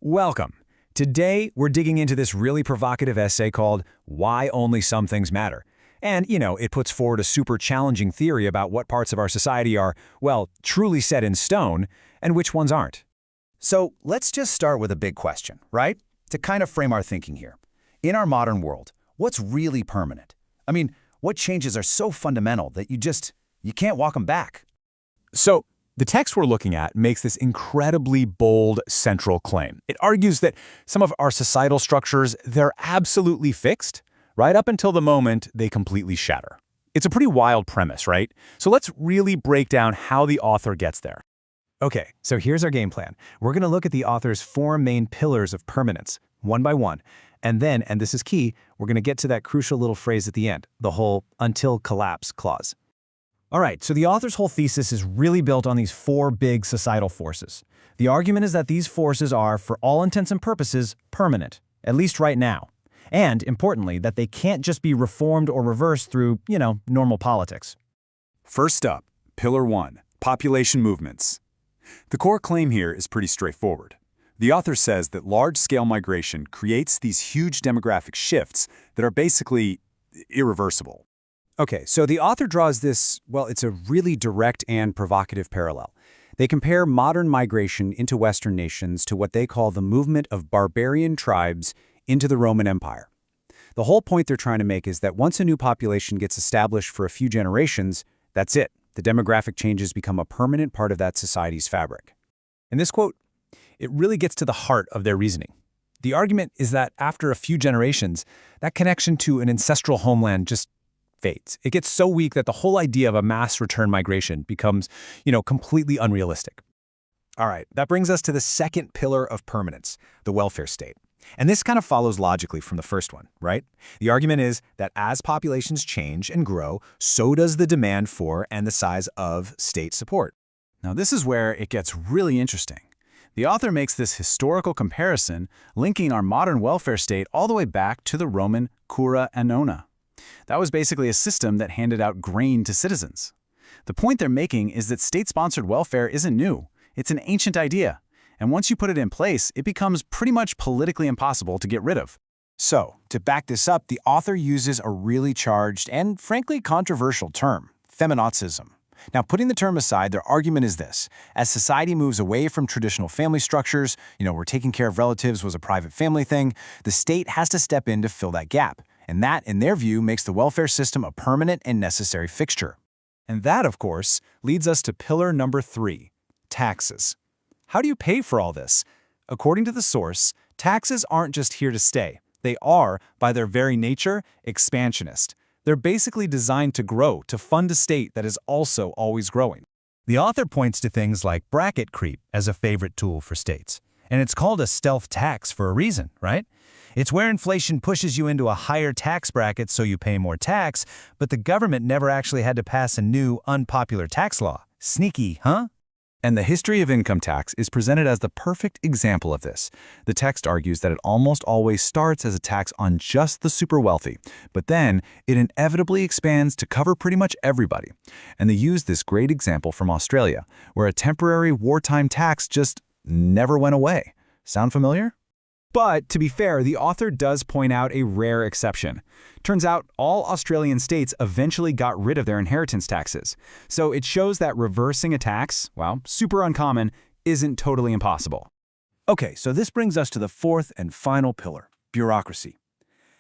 Welcome. Today, we're digging into this really provocative essay called Why Only Some Things Matter. And, it puts forward a super challenging theory about what parts of our society are, well, truly set in stone, and which ones aren't. So let's just start with a big question, right? To kind of frame our thinking here. In our modern world, what's really permanent? I mean, what changes are so fundamental that you can't walk them back? So, the text we're looking at makes this incredibly bold central claim. It argues that some of our societal structures, they're absolutely fixed, right up until the moment they completely shatter. It's a pretty wild premise, right? So let's really break down how the author gets there. Okay, so here's our game plan. We're going to look at the author's four main pillars of permanence, one by one. And then, and this is key, we're going to get to that crucial little phrase at the end, the whole until collapse clause. All right, so the author's whole thesis is really built on these four big societal forces. The argument is that these forces are, for all intents and purposes, permanent, at least right now. And, importantly, that they can't just be reformed or reversed through, normal politics. First up, Pillar 1, Population Movements. The core claim here is pretty straightforward. The author says that large-scale migration creates these huge demographic shifts that are basically irreversible. Okay, so the author draws this, well, it's a really direct and provocative parallel. They compare modern migration into Western nations to what they call the movement of barbarian tribes into the Roman Empire. The whole point they're trying to make is that once a new population gets established for a few generations, that's it. The demographic changes become a permanent part of that society's fabric. In this quote, it really gets to the heart of their reasoning. The argument is that after a few generations, that connection to an ancestral homeland just fades. It gets so weak that the whole idea of a mass return migration becomes, completely unrealistic. All right, that brings us to the second pillar of permanence, the welfare state. And this kind of follows logically from the first one, right? The argument is that as populations change and grow, so does the demand for and the size of state support. Now, this is where it gets really interesting. The author makes this historical comparison, linking our modern welfare state all the way back to the Roman cura annona. That was basically a system that handed out grain to citizens. The point they're making is that state-sponsored welfare isn't new. It's an ancient idea. And once you put it in place, it becomes pretty much politically impossible to get rid of. So, to back this up, the author uses a really charged and frankly controversial term, feminazism. Now, putting the term aside, their argument is this. As society moves away from traditional family structures, where taking care of relatives was a private family thing, the state has to step in to fill that gap. And that, in their view, makes the welfare system a permanent and necessary fixture. And that, of course, leads us to pillar number 3, taxes. How do you pay for all this? According to the source, taxes aren't just here to stay. They are, by their very nature, expansionist. They're basically designed to grow, to fund a state that is also always growing. The author points to things like bracket creep as a favorite tool for states. And it's called a stealth tax for a reason, right? It's where inflation pushes you into a higher tax bracket so you pay more tax, but the government never actually had to pass a new, unpopular tax law. Sneaky, huh? And the history of income tax is presented as the perfect example of this. The text argues that it almost always starts as a tax on just the super wealthy, but then it inevitably expands to cover pretty much everybody. And they use this great example from Australia, where a temporary wartime tax just never went away. Sound familiar? But, to be fair, the author does point out a rare exception. Turns out, all Australian states eventually got rid of their inheritance taxes. So it shows that reversing a tax, well, super uncommon, isn't totally impossible. Okay, so this brings us to the fourth and final pillar, bureaucracy.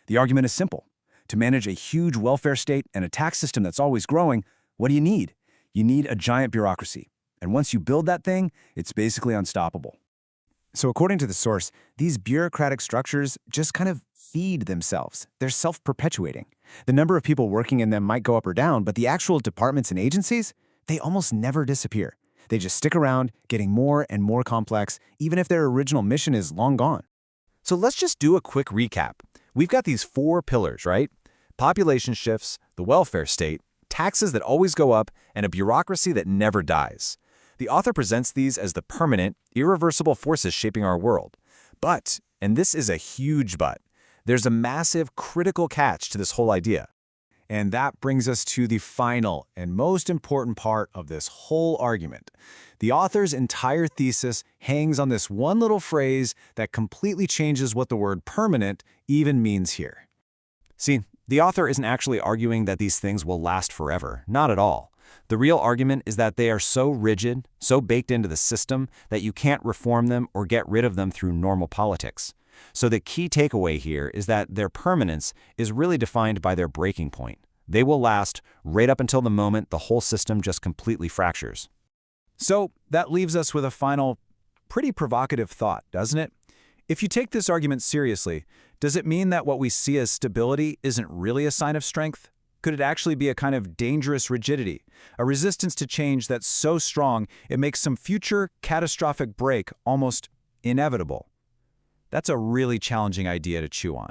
The argument is simple. To manage a huge welfare state and a tax system that's always growing, what do you need? You need a giant bureaucracy. And once you build that thing, it's basically unstoppable. So according to the source, these bureaucratic structures just kind of feed themselves. They're self-perpetuating. The number of people working in them might go up or down, but the actual departments and agencies, they almost never disappear. They just stick around, getting more and more complex, even if their original mission is long gone. So let's just do a quick recap. We've got these 4 pillars, right? Population shifts, the welfare state, taxes that always go up, and a bureaucracy that never dies. The author presents these as the permanent, irreversible forces shaping our world. But, and this is a huge but, there's a massive critical catch to this whole idea. And that brings us to the final and most important part of this whole argument. The author's entire thesis hangs on this one little phrase that completely changes what the word permanent even means here. See, the author isn't actually arguing that these things will last forever. Not at all. The real argument is that they are so rigid, so baked into the system, that you can't reform them or get rid of them through normal politics. So the key takeaway here is that their permanence is really defined by their breaking point. They will last right up until the moment the whole system just completely fractures. So that leaves us with a final, pretty provocative thought, doesn't it? If you take this argument seriously, does it mean that what we see as stability isn't really a sign of strength? Could it actually be a kind of dangerous rigidity, a resistance to change that's so strong it makes some future catastrophic break almost inevitable? That's a really challenging idea to chew on.